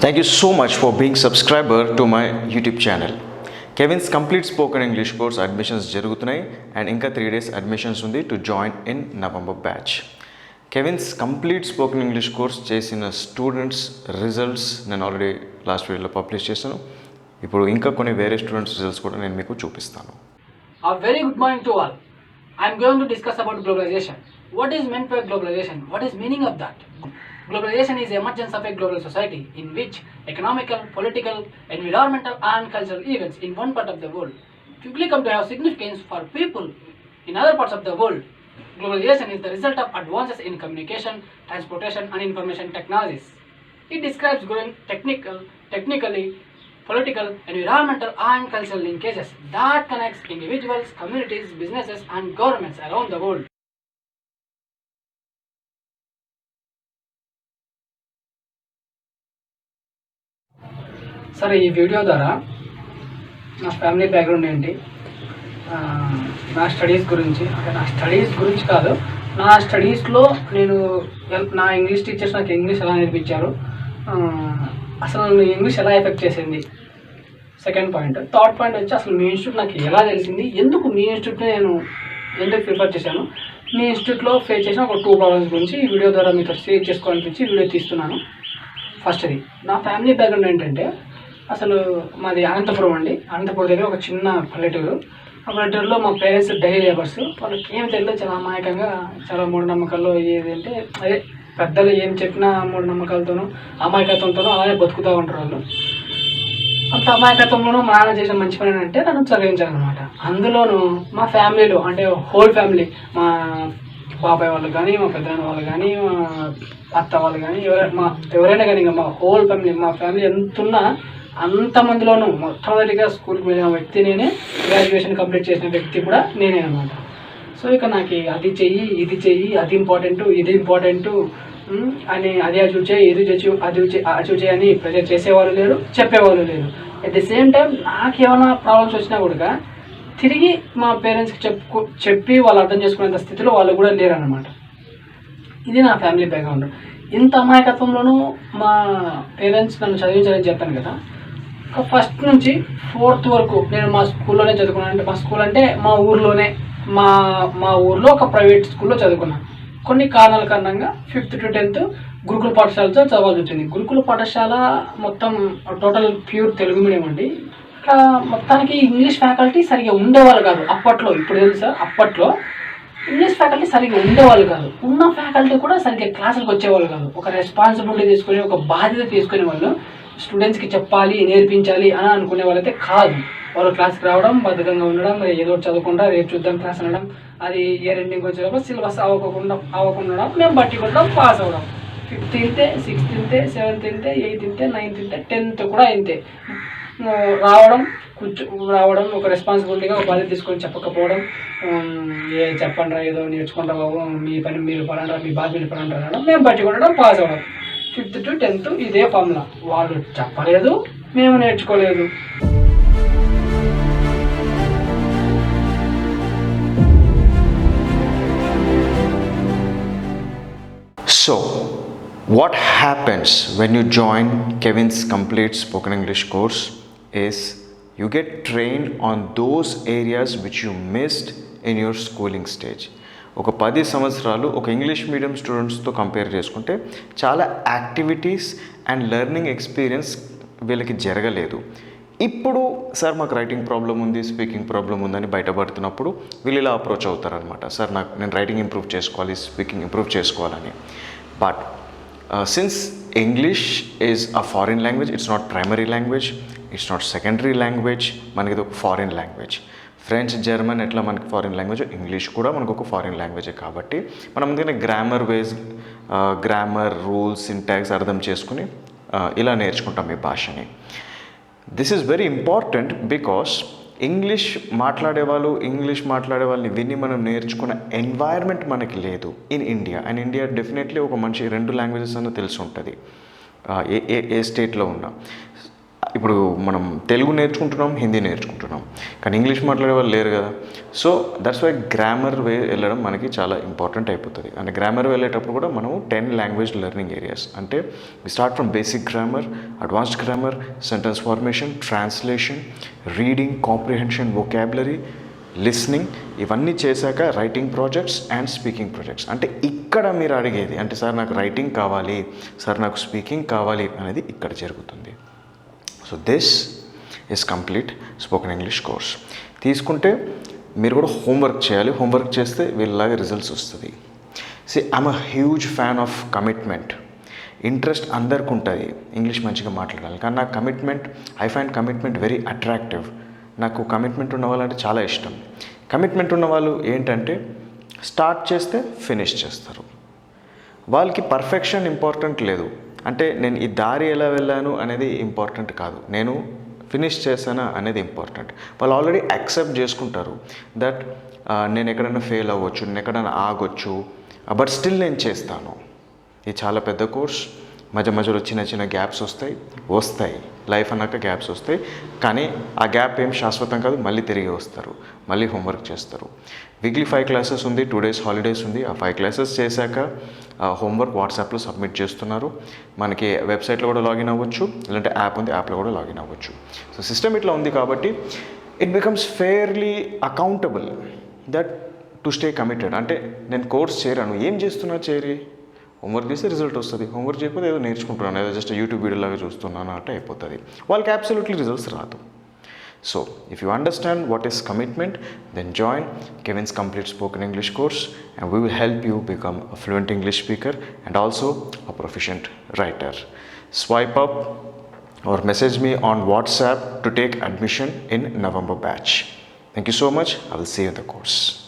Thank you so much for being subscriber to my YouTube channel. Kevin's complete spoken English course admissions జరుగుతున్నాయి and ఇంకా 3 days admissions ఉంది to join in November batch. Kevin's complete spoken English course చేసిన students results నేను already last వీడియోలో publish చేశాను. ఇప్పుడు ఇంకా కొన్ని వేరే స్టూడెంట్స్ రిజల్ట్స్ కూడా నేను మీకు చూపిస్తాను. A very good morning to all. I am going to discuss about globalization. What is meant by globalization? What is meaning of that? Globalization is the emergence of a global society in which economical, political, environmental and cultural events in one part of the world quickly come to have significance for people in other parts of the world. Globalization is the result of advances in communication, transportation and information technologies. It describes growing technically, political, environmental and cultural linkages that connects individuals, communities, businesses and governments around the world. సరే, ఈ video ద్వారా నా family background ఏంటి, నా studies గురించి, అంటే నా studies గురించి కాదు, నా స్టడీస్లో నేను నా ఇంగ్లీష్ టీచర్స్ నాకు ఇంగ్లీష్ ఎలా నేర్పించారు, అసలు ఇంగ్లీష్ ఎలా ఎఫెక్ట్ చేసింది, సెకండ్ పాయింట్. థర్డ్ పాయింట్ వచ్చి అసలు మీ ఇన్స్టిట్యూట్ నాకు ఎలా తెలిసింది, ఎందుకు మీ ఇన్స్టిట్యూట్ని నేను ఎందుకు ప్రిఫర్ చేశాను, మీ ఇన్స్టిట్యూట్లో ఫేస్ చేసిన ఒక 2 ప్రాబ్లమ్స్ గురించి ఈ వీడియో ద్వారా మీతో షేర్ చేసుకోవాలనిపించి వీడియో తీస్తున్నాను. ఫస్ట్ది, నా ఫ్యామిలీ బ్యాక్గ్రౌండ్ ఏంటంటే, అసలు మాది అనంతపురం అండి. అనంతపురం దగ్గర ఒక చిన్న పల్లెటూరు. ఆ పల్లెటూరులో మా పేరెంట్స్ డైలీ లేబర్స్. వాళ్ళకి ఏం తెలియదు, చాలా అమాయకంగా, చాలా మూఢనమ్మకాల్లో ఏదంటే అదే పెద్దలు ఏం చెప్పినా మూఢనమ్మకాలతోనూ అమాయకత్వంతోనూ అలాగే బతుకుతూ ఉంటారు వాళ్ళు. అంత అమాయకత్వంలోనూ మా నాన్న చేసిన మంచి పని అంటే నన్ను చదివించాలన్నమాట. అందులోనూ మా ఫ్యామిలీలో అంటే హోల్ ఫ్యామిలీ, మా బాబాయ్ వాళ్ళు కానీ, మా పెద్దనాన్న వాళ్ళు కానీ, మా అత్త వాళ్ళు కానీ, ఎవరైనా కానీ ఇంకా మా హోల్ ఫ్యామిలీ, మా ఫ్యామిలీ ఎంతున్నా అంతమందిలోనూ మొట్టమొదటిగా స్కూల్కి వెళ్ళిన వ్యక్తి నేనే, గ్రాడ్యుయేషన్ కంప్లీట్ చేసిన వ్యక్తి కూడా నేనే అనమాట. సో ఇక నాకు అది చెయ్యి, ఇది చెయ్యి, అది ఇంపార్టెంటు, ఇది ఇంపార్టెంటు అని, అది అచీవ్ చేయి, ఇది అచీవ్ చేయి అని ప్రెజర్ చేసేవాళ్ళు లేరు, చెప్పేవాళ్ళు లేరు. అట్ ది సేమ్ టైం నాకేమైనా ప్రాబ్లమ్స్ వచ్చినా కూడా తిరిగి మా పేరెంట్స్కి చెప్పి వాళ్ళు అర్థం చేసుకునేంత స్థితిలో వాళ్ళు కూడా లేరు అనమాట. ఇది నా ఫ్యామిలీ బ్యాక్గ్రౌండ్. ఇంత అమాయకత్వంలోనూ మా పేరెంట్స్ నన్ను చదివించాలని చెప్పాను కదా. ఫస్ట్ నుంచి 4th వరకు నేను మా స్కూల్లోనే చదువుకున్నాను. అంటే మా స్కూల్ అంటే మా ఊర్లోనే, మా ఊర్లో ఒక ప్రైవేట్ స్కూల్లో చదువుకున్నాను. కొన్ని కారణాల కారణంగా 5th to 10th గురుకుల పాఠశాలతో చదవాల్సి వచ్చింది. గురుకుల పాఠశాల మొత్తం టోటల్ ప్యూర్ తెలుగు మీడియం అండి. ఇక్కడ మొత్తానికి ఇంగ్లీష్ ఫ్యాకల్టీ సరిగ్గా ఉండేవాళ్ళు కాదు అప్పట్లో. ఇప్పుడు తెలుసా, అప్పట్లో ఇంగ్లీష్ ఫ్యాకల్టీ సరిగ్గా ఉండేవాళ్ళు కాదు. ఉన్న ఫ్యాకల్టీ కూడా సరిగ్గా క్లాసులకు వచ్చేవాళ్ళు కాదు. ఒక రెస్పాన్సిబిలిటీ తీసుకొని, ఒక బాధ్యత తీసుకునే వాళ్ళు స్టూడెంట్స్కి చెప్పాలి, నేర్పించాలి అని అనుకునే వాళ్ళైతే కాదు. వాళ్ళు క్లాస్కి రావడం, బద్ధకంగా ఉండడం, ఏదో చదవకుండా రేపు చూద్దాం క్లాస్ అనడం, అది ఇయర్ ఎండింగ్ వచ్చేటప్పుడు సిలబస్ అవ్వకుండా మేము బట్టి కొట్టడం, పాస్ అవ్వడం. 5th ఇంతే, 6th ఇంతే, 7th ఇంతే, 8th ఇంతే, 9th ఇంతే, 10th కూడా ఇంతే. రావడం ఒక రెస్పాన్సిబిలిటీగా ఒక బాధ్యత తీసుకొని చెప్పకపోవడం, చెప్పండి రా, ఏదో నేర్చుకుంటా బాబు, మీ పని మీరు పడండి, మీ బాధ్యత మీరు పడండి అనడం, మేము బట్టి కొట్టడం, పాస్ అవ్వడం. 5th to 10th ఇదే ఫార్ములా. వాళ్ళు చెప్పలేదు, మేము నేర్చుకోలేదు. So, what happens when you join Kevin's complete spoken English course is you get trained on those areas which you missed in your schooling stage. ఒక 10 సంవత్సరాలు ఒక ఇంగ్లీష్ మీడియం స్టూడెంట్స్తో కంపేర్ చేసుకుంటే చాలా యాక్టివిటీస్ అండ్ లెర్నింగ్ ఎక్స్పీరియన్స్ వీళ్ళకి జరగలేదు. ఇప్పుడు sir మాకు writing problem ఉంది, స్పీకింగ్ ప్రాబ్లం ఉందని బయటపడుతున్నప్పుడు వీళ్ళు ఇలా అప్రోచ్ అవుతారనమాట. సార్ నేను రైటింగ్ ఇంప్రూవ్ చేసుకోవాలి, స్పీకింగ్ ఇంప్రూవ్ చేసుకోవాలని. But since English is a foreign language, it's not primary language, it's not secondary language, మనకి ఇది ఒక ఫారిన్ లాంగ్వేజ్. ఫ్రెంచ్, జర్మన్ ఎట్లా మనకి ఫారిన్ లాంగ్వేజ్, ఇంగ్లీష్ కూడా మనకు ఒక ఫారిన్ లాంగ్వేజే. కాబట్టి మనం అందుకనే గ్రామర్ రూల్స్, సింటాక్స్ అర్థం చేసుకుని ఇలా నేర్చుకుంటాం ఈ భాషని. This is very important because English మాట్లాడే వాళ్ళని విని మనం నేర్చుకున్న ఎన్వైర్న్మెంట్ మనకి లేదు in India. And India definitely ఒక మంచి 2 లాంగ్వేజెస్ అన్న తెలిసి ఉంటుంది ఏ స్టేట్లో ఉన్నా. ఇప్పుడు మనం తెలుగు నేర్చుకుంటున్నాం, హిందీ నేర్చుకుంటున్నాం, కానీ ఇంగ్లీష్ మాట్లాడే వాళ్ళు లేరు కదా. సో దట్స్ వై గ్రామర్ వే వెళ్ళడం మనకి చాలా ఇంపార్టెంట్ అయిపోతుంది. అంటే గ్రామర్ వెళ్ళేటప్పుడు కూడా మనము 10 లాంగ్వేజ్ లెర్నింగ్ ఏరియాస్, అంటే we start from basic grammar, advanced grammar, sentence formation, translation, reading comprehension, vocabulary, listening, ఇవన్నీ చేశాక writing projects and speaking projects. అంటే ఇక్కడ మీరు అడిగేది అంటే సార్ నాకు రైటింగ్ కావాలి, సార్ నాకు స్పీకింగ్ కావాలి అనేది ఇక్కడ జరుగుతుంది. So this is complete spoken English course. తీసుకుంటే మీరు కూడా హోంవర్క్ చేయాలి. హోంవర్క్ చేస్తే వీళ్ళలాగా రిజల్ట్స్ వస్తుంది. I'm a huge fan of commitment. Interest అందరికి ఉంటుంది ఇంగ్లీష్ మంచిగా మాట్లాడాలి, కానీ నాకు commitment, I find commitment very attractive. నాకు కమిట్మెంట్ ఉన్న వాళ్ళంటే చాలా ఇష్టం. కమిట్మెంట్ ఉన్న వాళ్ళు ఏంటంటే స్టార్ట్ చేస్తే ఫినిష్ చేస్తారు. వాళ్ళకి పర్ఫెక్షన్ ఇంపార్టెంట్ లేదు, అంటే నేను ఈ దారి ఎలా వెళ్ళాను అనేది ఇంపార్టెంట్ కాదు, నేను ఫినిష్ చేశానా అనేది ఇంపార్టెంట్. వాళ్ళు ఆల్రెడీ యాక్సెప్ట్ చేసుకుంటారు దట్ నేను ఎక్కడైనా ఫెయిల్ అవ్వచ్చు, నేను ఎక్కడైనా ఆగొచ్చు, బట్ స్టిల్ నేను చేస్తాను. ఇది చాలా పెద్ద కోర్స్. మధ్య మధ్యలో చిన్న చిన్న గ్యాప్స్ వస్తాయి. లైఫ్ అన్నాక గ్యాప్స్ వస్తాయి, కానీ ఆ గ్యాప్ ఏం శాశ్వతం కాదు. మళ్ళీ తిరిగి వస్తారు, మళ్ళీ హోంవర్క్ చేస్తారు. వీక్లీ 5 క్లాసెస్ ఉంది, 2 days హాలిడేస్ ఉంది. ఆ 5 క్లాసెస్ చేశాక హోంవర్క్ వాట్సాప్లో సబ్మిట్ చేస్తున్నారు. మనకి వెబ్సైట్లో కూడా లాగిన్ అవ్వచ్చు, లేదంటే యాప్ ఉంది, యాప్లో కూడా లాగిన్ అవ్వచ్చు. సో సిస్టమ్ ఇట్లా ఉంది కాబట్టి it becomes fairly accountable that to stay committed. అంటే నేను కోర్స్ చేరాను, ఏం చేస్తున్నా చేరి హోంవర్క్ చేస్తే రిజల్ట్ వస్తుంది, హోంవర్క్ చేయకపోతే ఏదో నేర్చుకుంటున్నాను, ఏదో జస్ట్ యూట్యూబ్ వీడియోలాగా చూస్తున్నాను అంటే అయిపోతుంది. వాళ్ళకి అబ్సల్యూట్లీ రిజల్ట్స్ రాదు. So, if you understand what is commitment, then join Kevin's Complete Spoken English course and we will help you become a fluent English speaker and also a proficient writer. Swipe up or message me on WhatsApp to take admission in November batch. Thank you so much. I will see you in the course.